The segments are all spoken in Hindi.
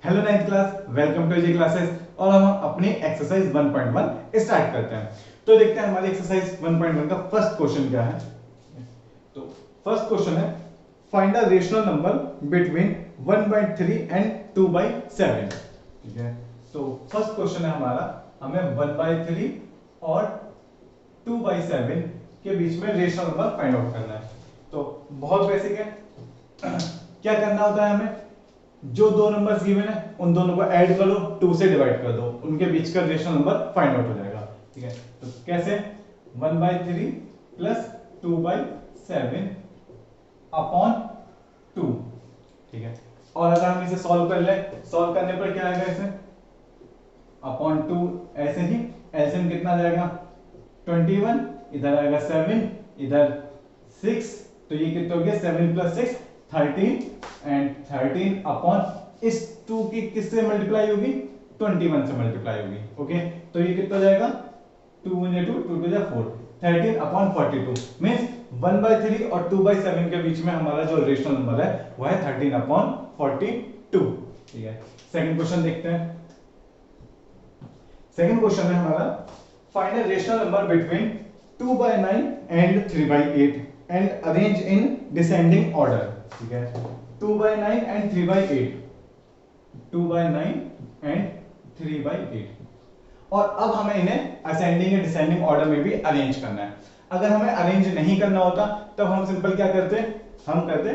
Hello ninth class, welcome to G classes. और हम अपनी एक्सरसाइज 1.1 स्टार्ट करते हैं। तो देखते हैं हमारी एक्सरसाइज 1.1 का फर्स्ट क्वेश्चन क्या है। तो फर्स्ट क्वेश्चन है find the rational number between 1/3 and 2/7। ठीक है, तो फर्स्ट क्वेश्चन है हमारा, हमें 1/3 और 2/7 के बीच में रेशनल नंबर फाइंड आउट करना है। तो बहुत बेसिक है। क्या करना होता है हमें, जो दो नंबर्स गिवन है उन दोनों को ऐड करो, 2 से डिवाइड कर दो, उनके बीच का रेशनल नंबर फाइंड आउट हो जाएगा। ठीक है, तो कैसे, 1/3 प्लस 2/7 अपॉन 2। ठीक है, और अगर हम इसे सॉल्व कर ले, सॉल्व करने पर क्या आएगा, इसे अपॉन 2, ऐसे ही एलसीएम कितना आ जाएगा 21, इधर आएगा 7, इधर 6, तो ये कितना हो गया 7 प्लस 6 13, एंड 13 अपॉन इस 2 की किससे मल्टीप्लाई होगी, 21 से मल्टीप्लाई होगी। ओके, तो ये कितना हो जाएगा 2 × 2 2 × 4 13 अपॉन 42 मींस 1/3 और 2/7 के बीच में हमारा जो रेशनल नंबर है वो है 13 अपॉन 42। ठीक है, सेकंड क्वेश्चन देखते हैं। सेकंड क्वेश्चन है हमारा find a rational number between 2/9 and 3/8 and arrange in descending order. ठीक है, 2/9 एंड 3/8, 2/9 एंड 3/8, और अब हमें इन्हें असेंडिंग या डिसेंडिंग ऑर्डर में भी अरेंज करना है। अगर हमें अरेंज नहीं करना होता तब हम सिंपल क्या करते, हम करते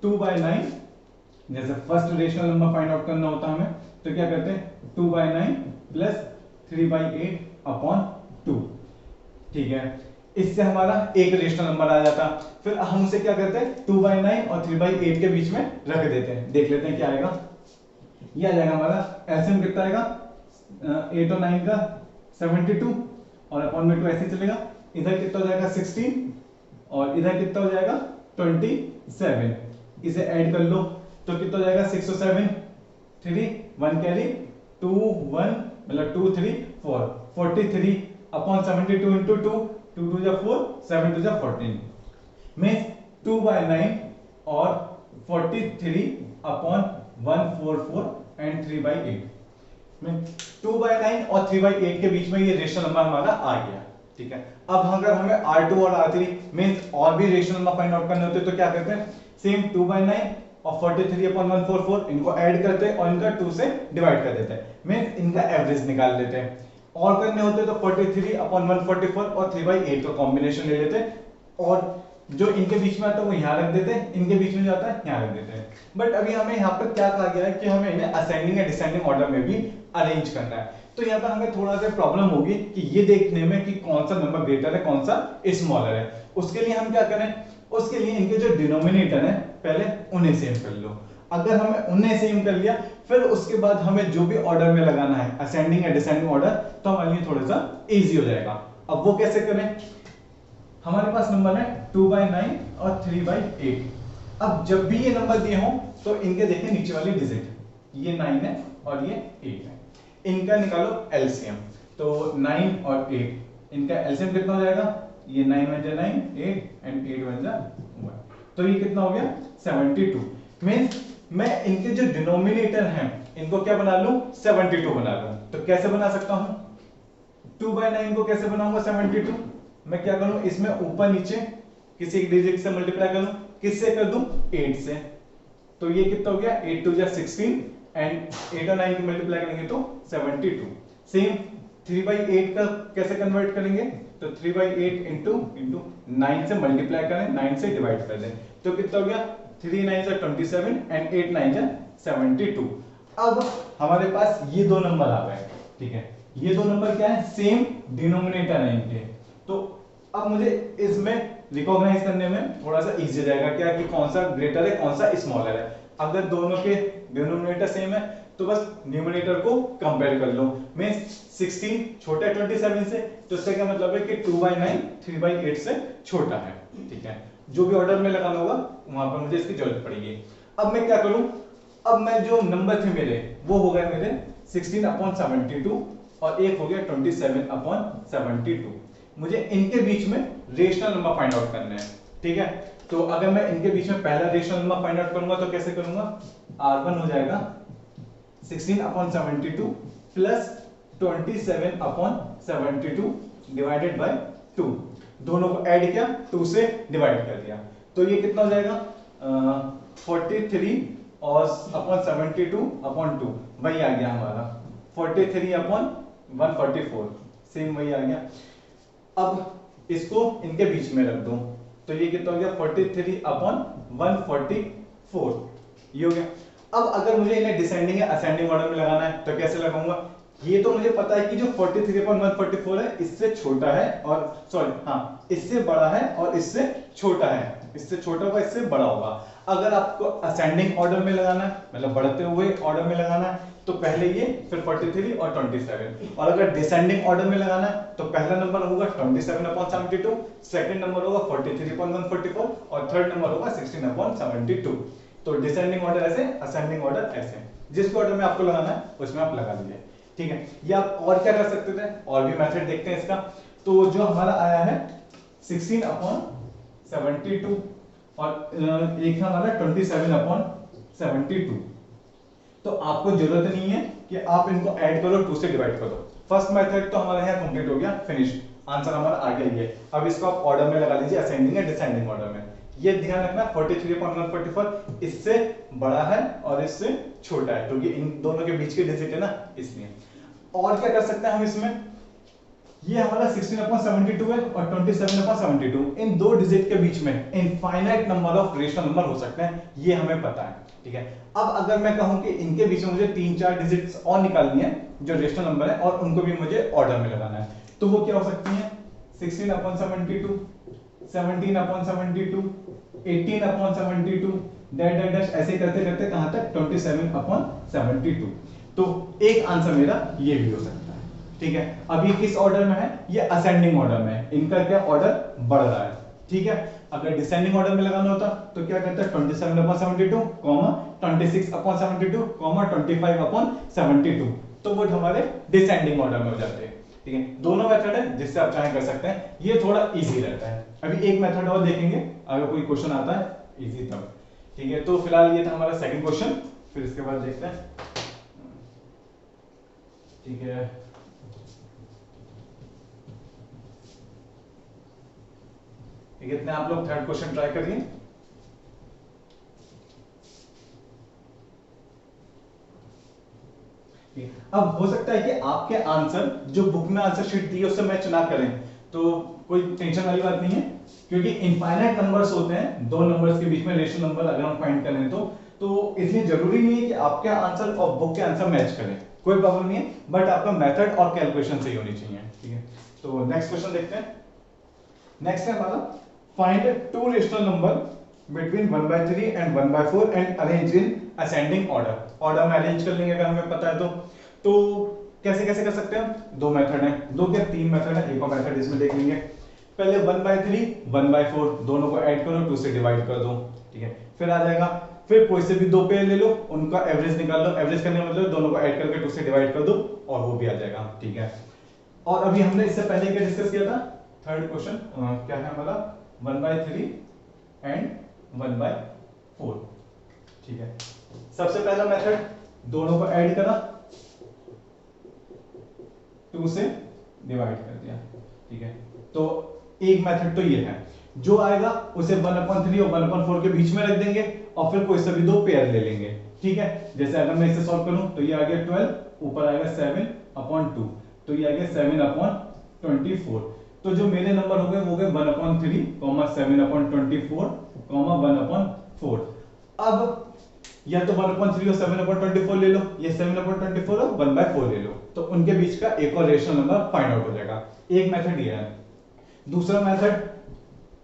2/9, जैसे first rational number find out करना होता हमें, तो क्या करते हैं 2/9 प्लस 3/8 अपॉन 2। ठीक है, इससे हमारा एक रेशनल नंबर आ जाता। फिर हम उसे क्या करते हैं 2/9 और 3/8 के बीच में रख देते हैं। देख लेते हैं क्या आएगा। ये आ जाएगा हमारा एलसीएम कितना आएगा 8 और 9 का 72, और अपॉन में 2 ऐसे ही चलेगा। इधर कितना हो जाएगा 16 और इधर कितना हो जाएगा 27। इसे ऐड कर लो तो कितना हो जाएगा 6 और 7 3 1 कैरी 2 1 मतलब 2 3 4 43 अपॉन 72 इंटू 2 2 2 जा 4 7 2 जा 14 मींस 2/9 और 43 अपॉन 144 एंड 3/8 में 2/9 और 3/8 के बीच में ये रेशनल नंबर हमारा आ गया। ठीक है, अब अगर हमें R2 और R3 मींस और भी रेशनल नंबर फाइंड आउट करने होते तो क्या करते हैं, सेम 2/9 और 43 अपॉन 144 इनको ऐड करते हैं और इनका 2 से डिवाइड कर देते हैं, मींस इनका एवरेज निकाल लेते हैं। और करने होते तो 43 अपॉन 144 और 3/8 का कॉम्बिनेशन ले लेते हैं, और जो इनके बीच में आता है वो यहाँ रख देते हैं, इनके बीच में जो आता है यहाँ रख देते हैं। बट अभी हमें यहाँ पर क्या कहा गया है कि हमें इन्हें असेंडिंग या डिसेंडिंग ऑर्डर में भी अरेंज करना है। तो यहाँ पर हमें थोड़ा सा प्रॉब्लम होगी कि ये देखने में कि कौन सा नंबर ग्रेटर है कौन सा स्मॉलर है। उसके लिए हम क्या करें, उसके लिए इनके जो डिनोमिनेटर है पहले उन्हें सेम कर लो। अगर हमें उन्हें सेम कर लिया फिर उसके बाद हमें जो भी ऑर्डर में लगाना है असेंडिंग या डिसेंडिंग ऑर्डर, तो हमारे लिए थोड़ा सा इजी हो जाएगा। अब वो कैसे करें, हमारे पास नंबर है 2/9 और 3/8। अब जब भी ये नंबर दिए हों तो इनके देखें नीचे वाली डिजिट, ये 9 है और ये 8 है, इनका निकालो एलसीएम। तो 9 और 8 इनका एलसीएम कितना हो जाएगा, ये 9 1 जा 9 8 एंड 8 1 जा 1, तो ये कितना हो गया 72। मींस मैं इनके जो डिनोमिनेटर हैं इनको क्या बना लूं 72 बना लूं। तो कैसे बना सकता हूं, 2/9 को कैसे बनाऊंगा 72, मैं क्या करूं इसमें ऊपर नीचे किसी एक डिजिट से मल्टीप्लाई करूं, किससे कर दूं 8 से। तो ये कितना हो गया 8 2 जा 16 एंड 8 और 9 की मल्टीप्लाई करेंगे तो 72। सेम 3/8 का कैसे कन्वर्ट करेंगे, तो 3/8 इंटू 9 से मल्टीप्लाई करें, 9 से डिवाइड कर दें, तो कितना हो गया 3 9 जा 27 एंड 8 9 जा 72। अब हमारे पास ये दो नंबर आ गए। ठीक है, ये दो नंबर क्या है, सेम डिनोमिनेटर है इनके। तो अब मुझे इसमें रिकॉग्नाइज करने में थोड़ा सा इजी जाएगा क्या कि कौन सा ग्रेटर है कौन सा स्मॉलर है। अगर दोनों के डिनोमिनेटर सेम है तो बस न्यूमरेटर को कंपेयर कर लो। मैं 16 छोटा है 27 से, तो इसका क्या मतलब है कि 2/9 3/8 से छोटा है। ठीक है, जो भी ऑर्डर में लगाना होगा वहां पर मुझे इसकी जरूरत पड़ेगी। अब मैं क्या करूं, अब मैं जो नंबर थे मेरे वो हो गए मेरे 16/72 और एक हो गया 27/72। मुझे इनके बीच में रेशनल नंबर फाइंड आउट करना है। ठीक है, तो अगर मैं इनके बीच में पहला रेशनल नंबर फाइंड आउट करूंगा तो कैसे करूंगा, R1 हो जाएगा 16 upon 72 plus 27 upon 72 divided by 2। दोनों को ऐड किया, 2 से डिवाइड कर दिया, तो ये कितना हो जाएगा 43 और अपॉन 72 अपॉन 2, वही आ गया हमारा 43 अपॉन 144, सेम वही आ गया। अब इसको इनके बीच में रख दो, तो ये कितना हो गया 43 अपॉन 144, ये हो गया। अब अगर मुझे इन्हें डिसेंडिंग या असेंडिंग ऑर्डर में लगाना है तो कैसे लगाऊंगा? ये तो मुझे पता है कि जो 43/144 है इससे छोटा है, और सॉरी हाँ इससे बड़ा है और इससे छोटा है, इससे छोटा होगा इससे बड़ा होगा। अगर आपको असेंडिंग ऑर्डर में लगाना है, मतलब बढ़ते हुए ऑर्डर में लगाना है, तो पहले ये फिर 43 और 27, और अगर डिसेंडिंग ऑर्डर में लगाना है तो पहला नंबर होगा 27/72, सेकंड नंबर होगा 43/144 और थर्ड नंबर होगा 16/72। तो डिसेंडिंग ऑर्डर ऐसे, असेंडिंग ऑर्डर ऐसे, जिस ऑर्डर में आपको लगाना है उसमें आप लगा लीजिए, ठीक है। या आप और क्या कर सकते थे, और भी मेथड देखते हैं इसका। तो जो हमारा आया है 16/72 और एक है हमारा 27/72, तो आपको जरूरत नहीं है कि आप इनको ऐड करो, 2 से डिवाइड करो। फर्स्ट मेथड तो हमारा यहाँ कंप्लीट हो गया, फिनिश, आंसर हमारा आ गया ये। अब इसको आप ऑर्डर में लगा लीजिए, असेंडिंग या डिसेंडिंग ऑर्डर में। ये ध्यान रखना 43/144 इससे बड़ा है और इससे छोटा है, क्योंकि इन दोनों के बीच के डिजिट है ना, इसलिए। और क्या कर सकते हैं हम इसमें, ये हमारा 16/72 है और 27/72, इन दो डिजिट के बीच में infinite number of rational number हो सकते हैं, ये हमें पता है, ठीक है। अब अगर मैं कहूं कि इनके बीच में मुझे 3-4 डिजिट्स और निकालनी है जो रेशनल नंबर है, और उनको भी मुझे ऑर्डर में लगाना है, तो वो क्या हो सकती है 16/72, 17/72, 18/72, डैश डैश ऐसे करते करते कहां तक 27/72। तो एक आंसर मेरा ये भी हो सकता है, ठीक है। अभी किस ऑर्डर में है, ये असेंडिंग ऑर्डर में है, इनका क्या ऑर्डर बढ़ रहा है, ठीक है। अगर डिसेंडिंग ऑर्डर में लगाना होता तो क्या करता है 27/72, 26/72, 25/72, तो वो हमारे डिसेंडिंग ऑर्डर में हो जाते हैं, ठीक है। दोनों मेथड है जिससे आप चाहे कर सकते हैं, ये थोड़ा इजी रहता है। अभी एक मेथड और देखेंगे अगर कोई क्वेश्चन आता है इजी तब, ठीक है। तो फिलहाल ये था हमारा सेकंड क्वेश्चन, फिर इसके बाद देखते हैं, ठीक है। ठीक है, इतने आप लोग थर्ड क्वेश्चन ट्राई करिए। अब हो सकता है कि आपके आंसर जो बुक में आंसर शीट दी है उससे मैच ना करें, तो कोई टेंशन वाली बात नहीं है, क्योंकि इनफाइनाइट नंबर्स होते हैं, दो नंबर्स के बीच में रेशनल नंबर अगर हम फाइंड करें तो इसलिए जरूरी नहीं है कि आपके आंसर और बुक के आंसर मैच करें, कोई प्रॉब्लम नहीं है, बट आपका मेथड और कैलकुलेशन सही होनी चाहिए, ठीक है। तो नेक्स्ट क्वेश्चन देखते हैं। नेक्स्ट है हमारा find two rational number between 1/3 and 1/4 and arrange in ascending order। Order में अरेंज कर लेंगे अगर हमें पता है तो कैसे कैसे कर सकते हैं, दो मेथड हैं, दो क्या तीन मेथड है, एक और मेथड इसमें देख लेंगे। पहले 1/3 1/4 दोनों को ऐड करो, 2 से डिवाइड कर दो, ठीक है। फिर आ जाएगा, फिर कोई से भी दो पेयर ले लो, उनका एवरेज निकाल लो, एवरेज करने मतलब दोनों को ऐड करके 2 से डिवाइड कर दो और वो भी आ जाएगा, ठीक है। और अभी हमने इससे पहले क्या डिस्कस किया था, थर्ड क्वेश्चन क्या है हमारा 1/3 एंड 1/4, ठीक है। सबसे पहला मेथड दोनों को ऐड करा, 2 से डिवाइड कर दिया, ठीक है। तो एक मेथड तो ये है, जो आएगा उसे 1/3 और 1/4 के बीच में रख देंगे और फिर कोई सा भी दो पेयर ले लेंगे, ठीक है। जैसे अगर मैं इसे सॉल्व करूं तो ये आ गया 12, ऊपर आएगा 7/2, तो ये आ गया 7/24। तो जो मेरे नंबर हो गए वो गए 1/3, 7/24, 1/4। अब या तो 1/3 और 7/24 ले लो, या 7/24 और 1/4 ले लो, तो उनके बीच का एक और रेशनल नंबर फाइंड आउट हो जाएगा। एक मेथड ये है। दूसरा मेथड,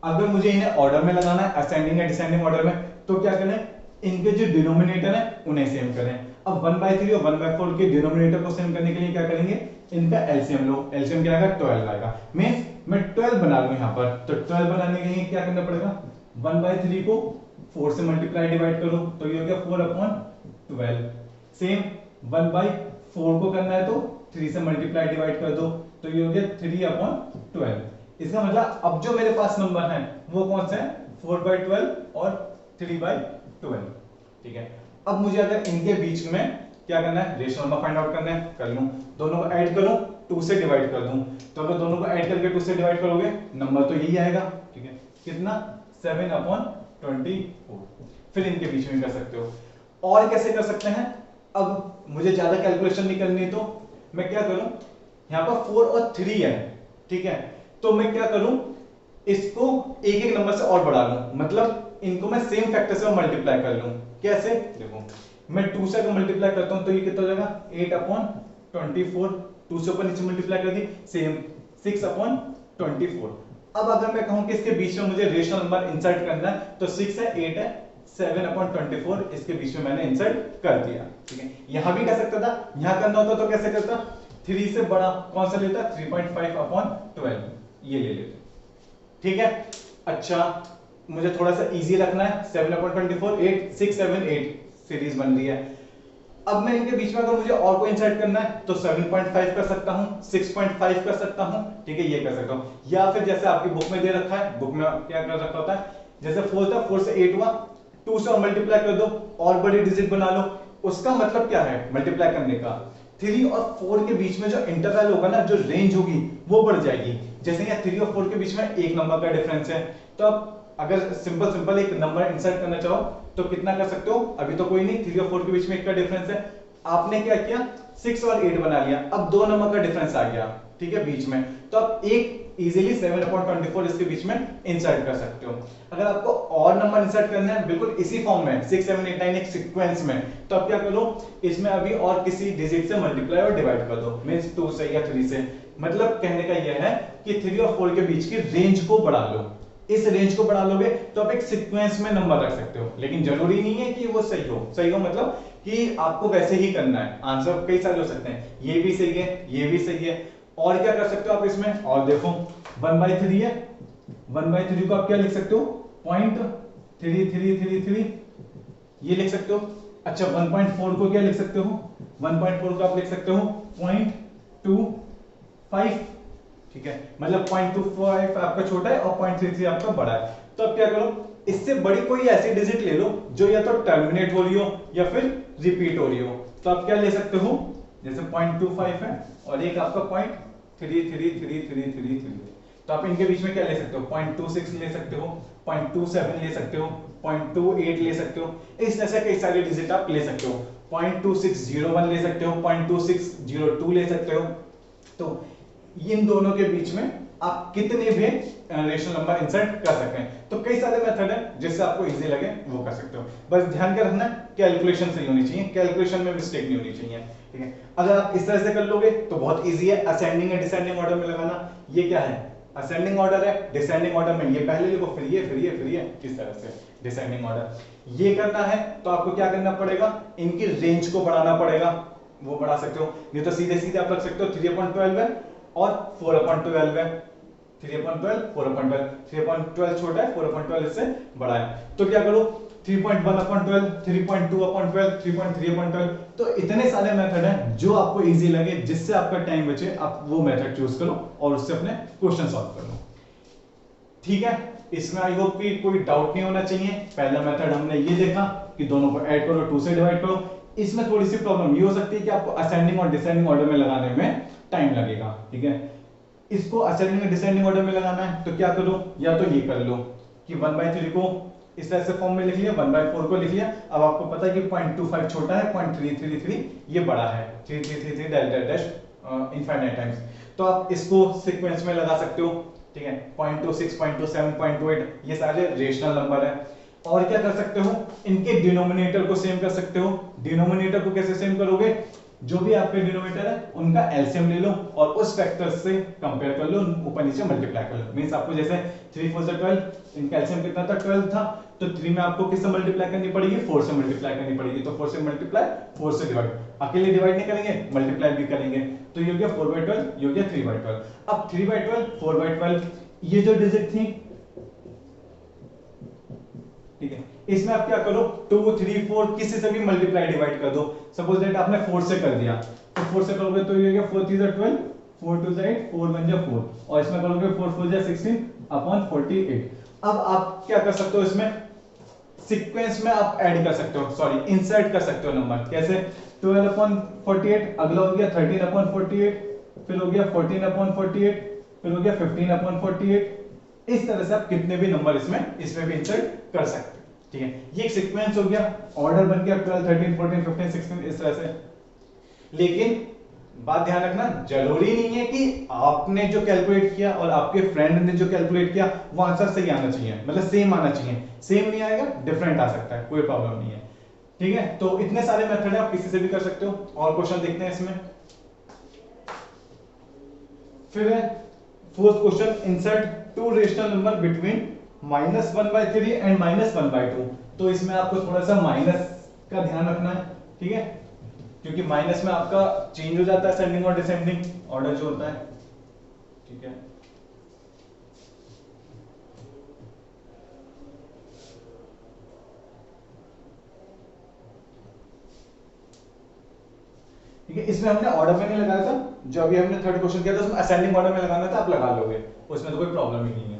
अगर मुझे इन्हें ऑर्डर में लगाना है, असेंडिंग या डिसेंडिंग ऑर्डर में, तो क्या करें, इनके जो डिनोमिनेटर है उन्हें सेम करें। अब 1/3 और 1/4 के डिनोमिनेटर को सेम करने के लिए क्या करेंगे, इनका एलसीएम लो, एलसीएम क्या आएगा 12 आएगा। मींस मैं 12 बना लूं यहां पर, तो 12 बनाने के लिए क्या करना पड़ेगा, 1/3 को 4 से मल्टीप्लाई डिवाइड करो, तो ये हो गया 4/12। सेम 1/4 को करना है तो 3 से मल्टीप्लाई डिवाइड कर दो, तो ये हो गया 3/12। इसका मतलब अब जो मेरे पास नंबर है वो कौन सा है, 4/12 और 3/12, ठीक है। अब मुझे अगर इनके बीच में क्या करना है, रेशनल नंबर फाइंड आउट करना है, कर लूं, दोनों को ऐड करूं, 2 से डिवाइड कर दूं, तो अगर दोनों को ऐड करके 2 से डिवाइड करोगे नंबर तो यही आएगा, ठीक है, कितना 7/24। फिर इनके बीच में कर सकते हो। और कैसे कर सकते हैं, अब मुझे ज्यादा कैलकुलेशन नहीं करनी, तो मैं क्या करूं, यहां पर 4 और 3 है, ठीक है, तो मैं क्या करूं, इसको एक एक नंबर से और बढ़ा लूं, मतलब इनको मैं सेम फैक्टर से मल्टीप्लाई कर लूं। कैसे, देखो मैं 2 से अगर मल्टीप्लाई करता हूं तो ये कितना हो जाएगा 8/24, 2 से ऊपर नीचे मल्टीप्लाई कर दी, सेम 6/24। अब अगर मैं कहूं कि इसके बीच में मुझे रेशनल नंबर इंसर्ट करना है, तो 6 है, 8 है, 7/24 इसके बीच में मैंने इंसर्ट कर दिया, ठीक है। यहां भी कर सकता था, यहां करना होता तो कैसे करता, 3 से बड़ा कौन सा लेता, 3.5/12 ये ले लेते, ठीक है। अच्छा मुझे थोड़ा सा इजी रखना है, 7/24, 8, 6, 7, 8 सीरीज बन रही है। अब मैं इनके बीच में अगर मुझे और कोई इंसर्ट करना है तो 7.5 कर सकता हूं, 6.5 कर सकता हूं, ठीक है, ये कर सकता हूं। या फिर जैसे आपकी बुक में दे रखा है, बुक में क्या कर रखा होता है, जैसे 4 था, 4 से 8 हुआ, 2 से और मल्टीप्लाई कर दो और बड़ी डिजिट बना लो। उसका मतलब क्या है मल्टीप्लाई करने का, 3 और 4 के बीच में जो इंटरवल होगा ना, जो रेंज होगी वो बढ़ जाएगी। जैसे यहाँ 3 और 4 के बीच में एक नंबर का डिफरेंस है, तो अब अगर सिंपल एक नंबर इंसर्ट करना चाहो तो कितना कर सकते हो, अभी तो कोई नहीं, 3 और 4 के बीच में एक का डिफरेंस है, आपने क्या किया 6 और 8 बना लिया, अब 2 नंबर का डिफरेंस आ गया, ठीक है, बीच में, तो आप एक इजीली 7/24 इसके बीच में इंसर्ट कर सकते हो। अगर आपको और नंबर इंसर्ट करना है बिल्कुल इसी फॉर्म में 6, 7, 8, 9 एक सीक्वेंस में, तो आप क्या करो, इसमें अभी और किसी डिजिट से मल्टीप्लाई और डिवाइड कर दो, मींस 2 से या 3 से। मतलब कहने का यह है कि 3 और 4 के बीच की रेंज को बढ़ा लो, इस रेंज को बढ़ा लोगे तो आप एक सीक्वेंस में नंबर रख सकते हो, लेकिन जरूरी नहीं है कि वो सही हो। सही हो मतलब कि आपको वैसे ही करना है, आंसर कई सारे हो सकते हैं, ये भी सही है, ये भी सही है। और क्या कर सकते हो आप इसमें, और देखो 1/3 है, 1/3 को आप क्या लिख सकते हो, 0.3333 ये लिख सकते हो। अच्छा 1.4 को क्या लिख सकते हो, 1.4 को आप लिख सकते हो 0.25, ठीक है, मतलब 0.25 आपका छोटा है और 0.33 आपका बड़ा है। तो अब क्या करो, इससे बड़ी कोई ऐसी डिजिट ले लो जो या तो टर्मिनेट हो रही हो या फिर रिपीट हो रही हो। तो आप क्या ले सकते हो, जैसे 0.25 है और एक आपका 0.333333, तो आप इनके बीच में क्या ले सकते हो, 0.26 ले सकते हो, 0.27 ले सकते हो, 0.28 ले सकते हो, इस तरह से कई सारे डिजिट आप ले सकते हो। 0.2601 ले सकते हो, 0.2602 ले सकते हो। तो इन दोनों के बीच में आप कितने भी रेशनल नंबर इंसर्ट कर सकते हैं। तो कई सारे मेथड है जिससे आपको इजी लगे वो कर सकते हो, बस ध्यान कर रखना कैलकुलेशन सही होनी चाहिए, कैलकुलेशन में मिस्टेक नहीं होनी चाहिए, ठीक है। अगर आप इस तरह से कर लोगे तो बहुत इजी है, असेंडिंग या डिसेंडिंग ऑर्डर में लगाना। ये क्या है, असेंडिंग ऑर्डर है, डिसेंडिंग ऑर्डर में ये पहले लिखो फिर ये फिर ये फिर ये, इस तरह से डिसेंडिंग ऑर्डर। ये करना है तो आपको क्या करना पड़ेगा, इनकी रेंज को बढ़ाना पड़ेगा, वो बढ़ा सकते हो, नहीं तो सीधे सीधे आप रख सकते हो 3/12 है और 4/12 है, 3/12, 4/12, 3/12 छोटा है, 4/12 इससे बड़ा है। तो क्या करो, 3.1/12, 3.2/12, 3.3/12, तो इतने सारे मेथड हैं जो आपको इजी लगे, जिससे आपका टाइम बचे, आप वो मेथड चूज करो और उससे अपने क्वेश्चन सॉल्व करो, ठीक है। इसमें आई होप कि कोई डाउट नहीं होना चाहिए। पहला मेथड हमने ये देखा कि दोनों को ऐड करो, 2 से डिवाइड करो। इसमें थोड़ी सी प्रॉब्लम ये हो सकती है कि आपको असेंडिंग और डिसेंडिंग ऑर्डर में लगाने में टाइम लगेगा, ठीक है। इसको असेंडिंग और डिसेंडिंग ऑर्डर में लगाना है तो क्या करो, या तो ये कर लो कि 1/3 को इस तरह से फॉर्म में लिख लिया, 1/4 को लिख लिया। अब आपको पता है कि 0.25 छोटा है, 0.333 ये बड़ा है, 3333 डेल्टा डैश इनफाइनाइट टाइम्स। तो आप इसको सीक्वेंस में लगा सकते हो, ठीक है। 0.26, 0.27, 0.28 ये सारे रेशनल नंबर है। और क्या कर सकते हो, इनके डिनोमिनेटर को सेम कर सकते हो। डिनोमिनेटर को कैसे सेम करोगे, जो भी आपके डिनोमिनेटर है उनका एलसीएम ले लो और उस फैक्टर से कंपेयर कर लो, ऊपर नीचे मल्टीप्लाई कर लो। मींस आपको जैसे 3 4 से 12, इनका एलसीएम कितना था, 12 था, तो 3 में आपको किससे मल्टीप्लाई करनी पड़ेगी, 4 से मल्टीप्लाई करनी पड़ेगी। तो 4 से मल्टीप्लाई, 4 से डिवाइड, अकेले डिवाइड नहीं करेंगे, मल्टीप्लाई भी करेंगे। तो ये हो गया 4/12, ये हो गया 3/12। अब 3/12, 4/12 ये जो डिजिट थी, ठीक है, इसमें आप क्या करो, 2 3 4 किसी से भी मल्टीप्लाई डिवाइड कर दो। सपोज दैट आपने 4 से कर दिया, तो 4 से करोगे तो ये हो गया 4 3 12, 4 2 8, 4 1 4, और इसमें करोगे 4 4 16/48। अब आप क्या कर सकते हो, इसमें सीक्वेंस में आप ऐड कर सकते हो, सॉरी इंसर्ट कर सकते हो नंबर। कैसे? 12/48, अगला हो गया 13/48, फिर हो गया 14/48, फिर हो गया 15/48। इस तरह से आप कितने भी नंबर इसमें भी इंसर्ट कर सकते हैं। ठीक है, ये एक सीक्वेंस हो गया, ऑर्डर बन गया 12, 13, 14, 15, 16 इस तरह से। लेकिन बात ध्यान रखना, जरूरी नहीं है कि आपने जो कैलकुलेट किया और आपके फ्रेंड ने जो कैलकुलेट किया वो आंसर सही आना चाहिए, मतलब सेम आना चाहिए। सेम नहीं आएगा, डिफरेंट आ सकता है, कोई प्रॉब्लम नहीं है। ठीक है, तो इतने सारे मेथड है, आप किसी से भी कर सकते हो। और क्वेश्चन देखते हैं इसमें। फिर है fourth question, insert two rational number between -1/3 and -1/2। तो इसमें आपको थोड़ा सा माइनस का ध्यान रखना है। ठीक है, क्योंकि माइनस में आपका चेंज हो जाता है असेंडिंग और डिसेंडिंग ऑर्डर जो होता है। ठीक है, ठीक है, इसमें हमने ऑर्डर में नहीं लगाया था, जो अभी हमने थर्ड क्वेश्चन किया था उसमें असेंडिंग ऑर्डर में लगाना था, आप लगा लोगे, उसमें तो कोई प्रॉब्लम ही नहीं है।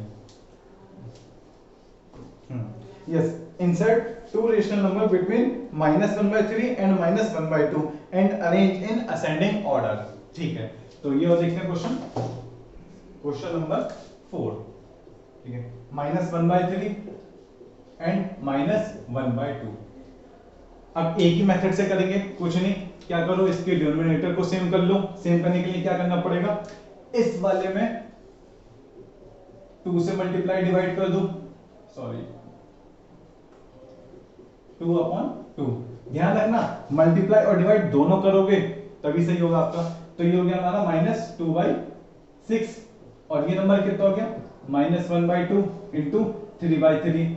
Yes, insert two rational number between -1/3 and -1/2 and arrange in ascending order. ठीक है, तो ये और देखते हैं क्वेश्चन, क्वेश्चन नंबर 4। ठीक है, -1/3 एंड -1/2। अब एक ही मेथड से करेंगे, कुछ नहीं, क्या करो इसके डिनोमिनेटर को सेम कर लो। सेम करने के लिए क्या करना पड़ेगा, इस वाले में 2 से मल्टीप्लाई डिवाइड कर दो, सॉरी 2/2। ध्यान रखना, मल्टीप्लाई और डिवाइड दोनों करोगे तभी सही होगा आपका। तो ये हो गया हमारा -2/6, और ये नंबर कितना हो गया -1/2 इंटू 3/3,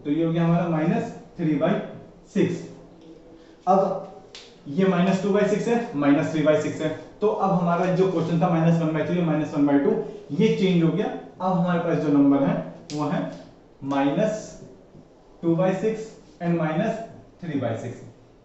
तो ये हो गया हमारा -3/6। अब ये -2/6 है, -3/6 है, तो अब हमारा जो क्वेश्चन था -1/3 -1/2 ये चेंज हो गया। अब हमारे पास जो नंबर है वो है -2/6 एंड -3/6।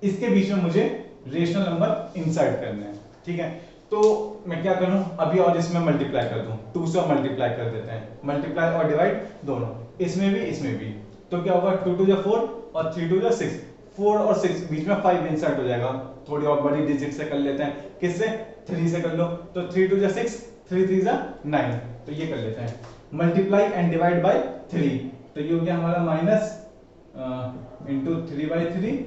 इसके बीच में मुझे रेशनल नंबर इंसर्ट करने हैं। ठीक है, तो मैं क्या करूं, अभी और इसमें मल्टीप्लाई कर दूं, 2 से मल्टीप्लाई कर देते हैं, मल्टीप्लाई और डिवाइड दोनों, इसमें भी। तो क्या होगा, 2 2 4 और 3 2 6, 4 और 6 बीच में 5 इंसर्ट हो जाएगा। थोड़ी और बड़ी डिजिट से कर लेते हैं, किससे, 3 से कर लो, तो 3 2 6, 3 3 9, तो ये कर लेते हैं, मल्टीप्लाई एंड डिवाइड बाय 3, तो ये हो गया हमारा माइनस इंटू 3/3,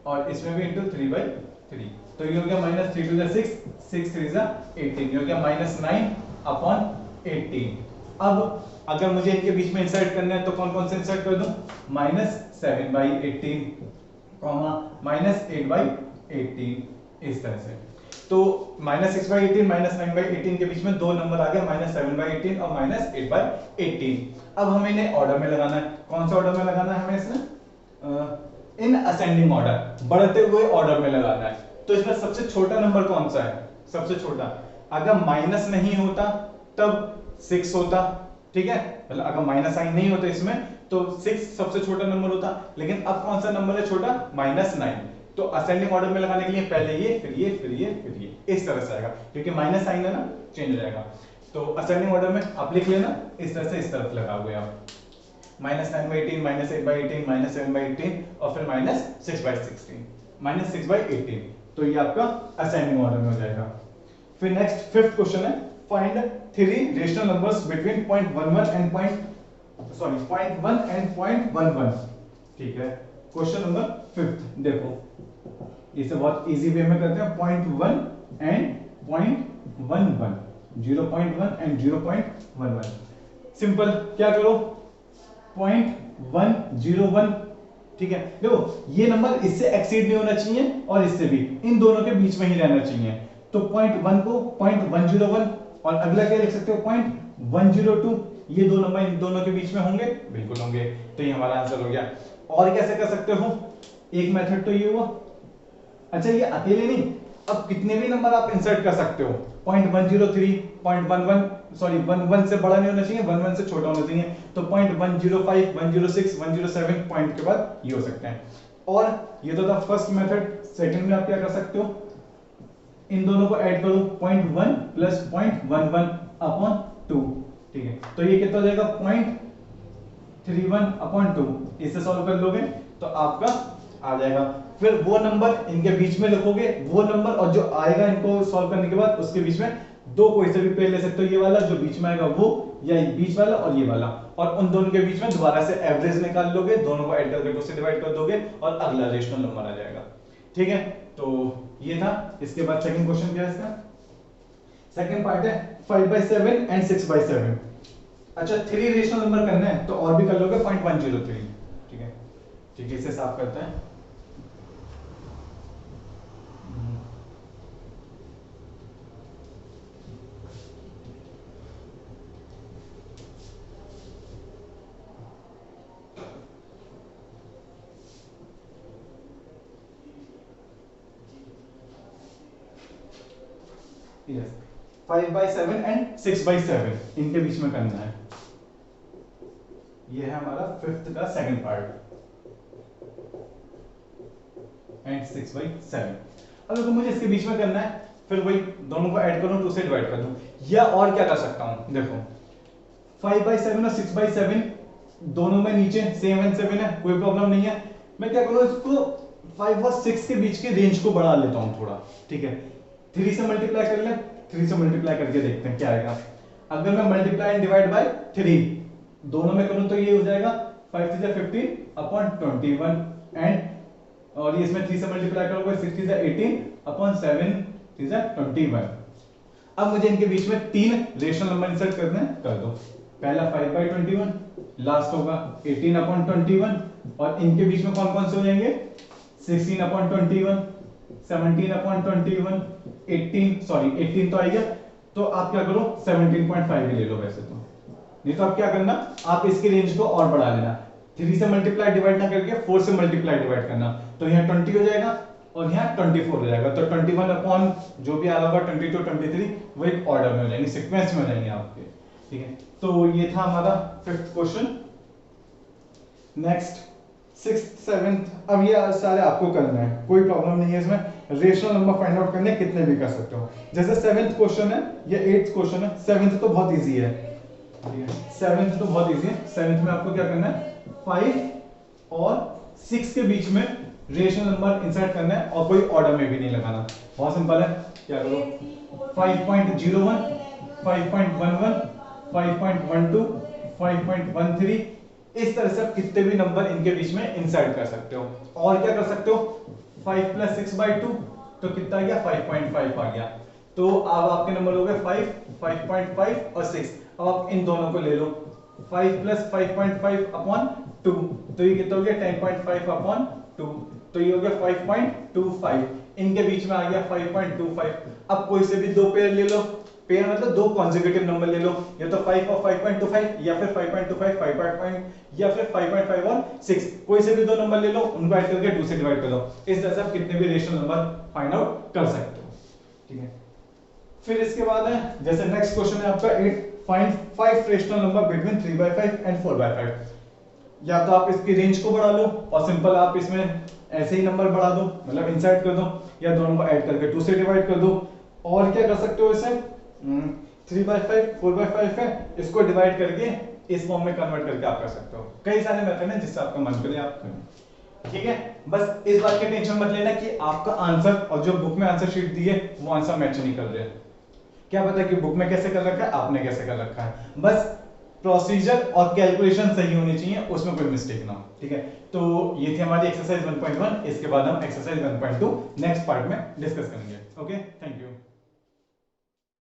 और इसमें भी इंटू 3/3, तो ये हो गया -3 2 6, 6 3 18, ये हो गया -9/18। अब अगर मुझे इनके बीच में इंसर्ट करना है तो कौन कौन से इंसर्ट कर दूं, -7/18 -8/18, इस तरह से। तो -6/18 -9/18 के बीच में दो नंबर आ गया, -7/18 और -8/18। अब हमें इन्हें ऑर्डर में लगाना है। कौन सा ऑर्डर में लगाना है हमें इसमें, इन असेंडिंग ऑर्डर, बढ़ते हुए ऑर्डर में लगाना है। तो इसमें सबसे छोटा नंबर कौन सा है, सबसे छोटा, अगर माइनस नहीं होता तब 6 होता। ठीक है, मतलब अगर माइनस साइन नहीं होता इसमें तो 6 सबसे छोटा नंबर होता, लेकिन अब कौन सा नंबर है छोटा, -9। तो असेंडिंग ऑर्डर में लगाने के लिए पहले ये, फिर ये, फिर ये, फिर ये, इस तरह से आएगा, क्योंकि माइनस साइन है ना, चेंज हो जाएगा। तो असेंडिंग ऑर्डर में आप लिख लेना इस तरह से, इस तरफ लगा हुए आप, -9/18 -8/18 -7/18 और फिर -6/16 -6/18, तो ये आपका असेंडिंग ऑर्डर में हो जाएगा। फिर नेक्स्ट फिफ्थ क्वेश्चन है, find 3 rational numbers between 0.11 and 0.1 and 0.11। ठीक है, क्वेश्चन नंबर फिफ्थ, देखो इसे बहुत इजी वे में करते हैं, 0.1 एंड 0.11, 0.1 एंड 0.11। सिंपल, क्या करो, 0.101। ठीक है, देखो ये नंबर इससे एक्सीड नहीं होना चाहिए और इससे भी, इन दोनों के बीच में ही रहना चाहिए। तो 0.1 को 0.101 और अगला क्या लिख सकते हो 0.102, ये दो नंबर इन दोनों के बीच में होंगे, बिल्कुल होंगे, तो ये हमारा आंसर हो गया। और कैसे कर सकते हो, एक मेथड तो ये हुआ। अच्छा, ये अकेले नहीं, अब कितने भी नंबर आप इंसर्ट कर सकते हो, 0.103, 0.11, सॉरी 11 से बड़ा नहीं होना चाहिए, 11 से छोटा होना चाहिए, तो 0.105, 106, 107 पॉइंट के बाद ये हो सकते हैं। और ये तो था फर्स्ट मेथड। सेकंड में आप क्या कर सकते हो, इन दोनों को ऐड करो, 0.1 + 0.11/2। ठीक है, तो ये कितना हो जाएगा, 31/2 इससे सॉल्व कर लोगे तो आपका आ जाएगा। फिर वो नंबर इनके बीच में लिखोगे, वो नंबर और जो आएगा इनको सॉल्व करने के बाद उसके बीच में दो कोई से भी पेयर ले सकते हो, ये वाला जो बीच में आएगा वो, या बीच वाला और ये वाला, और उन दोनों के बीच में दोबारा से एवरेज निकाल लोगे, दोनों को ऐड करके 2 से डिवाइड कर दोगे और अगला रेशनल नंबर आ जाएगा। ठीक है, तो ये था। इसके बाद सेकंड क्वेश्चन क्या है इसका? सेकंड पार्ट है 5/7 एंड 6/7। अच्छा, 3 रेशनल नंबर करना है तो और भी कर लोगे 0.103। ठीक है, ठीक है, इसे साफ करते हैं। यस, 5/7 एंड 6/7 इनके बीच में करना है। ये है हमारा फिफ्थ का सेकंड पार्ट एंड 6/7। अब देखो मुझे इसके बीच में करना है, फिर वही दोनों को ऐड करूं, 2 से डिवाइड कर दूं, या और क्या कर सकता हूं? देखो 5/7 और 6/7 दोनों में नीचे सेम एंड 7 है, कोई प्रॉब्लम नहीं है। मैं क्या करूं, इसको 5 और 6 के बीच के रेंज को बढ़ा लेता हूं थोड़ा। ठीक है, 3 से मल्टीप्लाई कर ले, 3 से मल्टीप्लाई करके देखते हैं क्या आएगा। अगर मैं मल्टीप्लाई एंड डिवाइड बाय 3 दोनों में करूं तो ये हो जाएगा 5 3 जा 15/21 एंड, और ये इसमें 3 से मल्टीप्लाई करोगे 6 3 जा 18/7 3 जा 21। अब मुझे इनके बीच में 3 रेशनल नंबर इंसर्ट करने हैं, कर दो। पहला 5/21, लास्ट होगा 18/21, और इनके बीच में कौन कौन से हो जाएंगे? 16/21, 17/21, 18 तो आएगा, तो आप क्या करो 17.5 ही ले लो वैसे तो, नहीं तो आप क्या करना, आप इसकी रेंज को और बढ़ा लेना। 3 से मल्टीप्लाई डिवाइड ना करके 4 से मल्टीप्लाई डिवाइड करना, तो यहाँ 20 हो जाएगा और यहाँ 24 हो जाएगा। तो 21 अपॉन जो भी आ रहा होगा 22 23 वो एक ऑर्डर में हो जाएंगे, सीक्वेंस में हो जाएंगे आपके। ठीक है, तो ये था हमारा fifth question. Next 6th 7th, अब ये सारे आपको करना है, कोई प्रॉब्लम नहीं है इसमें। रेशनल नंबर फाइंड आउट करने कितने भी कर सकते हो। जैसे 7th क्वेश्चन है या 8th क्वेश्चन है, 7th तो बहुत इजी है। 7th तो बहुत इजी है। 7th में आपको क्या करना है, 5 और 6 के बीच में रेशनल नंबर इंसर्ट करना है और कोई ऑर्डर में भी नहीं लगाना, बहुत सिंपल है। क्या करो 5.01, 5.11, 5.12, 5.13, इस तरह से आप कितने भी नंबर इनके बीच में इंसर्ट कर सकते हो। और क्या कर सकते हो, 5 + 6/2 तो कितना आ गया, 5.5 आ गया। तो अब आपके नंबर हो गए 5, 5.5 और 6। अब आप इन दोनों को ले लो, 5 + 5.5/2 तो ये कितना हो गया 10.5/2, तो ये हो गया 5.25। इनके बीच में आ गया 5.25। अब कोई से भी दो पेयर ले लो, पेयर मतलब दो कॉन्सेक्यूटिव नंबर ले लो, या तो 5 और 5.25 या फिर 5.25 5.5 या फिर 5.5 और 6, कोई से भी दो नंबर ले लो, उनको ऐड करके 2 से डिवाइड कर दो। इस तरह से आप कितने भी रेशनल नंबर फाइंड आउट कर सकते हो। ठीक है, फिर इसके बाद है जैसे नेक्स्ट क्वेश्चन है आपका 8, find 5 rational number between 3/5 and 4/5। या तो आप इसकी रेंज को बढ़ा लो और सिंपल आप इसमें ऐसे ही नंबर बढ़ा दो, मतलब इंसर्ट कर दो, या दोनों को ऐड करके 2 से डिवाइड कर दो। और क्या कर सकते हो इसे, 3/5 4/5 है, इसको डिवाइड करके इस फॉर्म में कन्वर्ट करके आप कर सकते हो। कई सारे मेथड हैं जिससे आपका मन करे आप करें। ठीक है, बस इस बात की टेंशन मत लेना कि आपका आंसर और जो बुक में आंसर शीट दी है वो आंसर मैच नहीं कर रहे। क्या पता कि बुक में कैसे कर रखा है, आपने कैसे कर रखा है, बस प्रोसीजर और कैलकुलेशन सही होनी चाहिए, उसमें कोई मिस्टेक ना हो। ठीक है, तो ये थी हमारी एक्सरसाइज 1.1। इसके बाद हम एक्सरसाइज 1.2 नेक्स्ट पार्ट में डिस्कस करेंगे। Okay, thank you.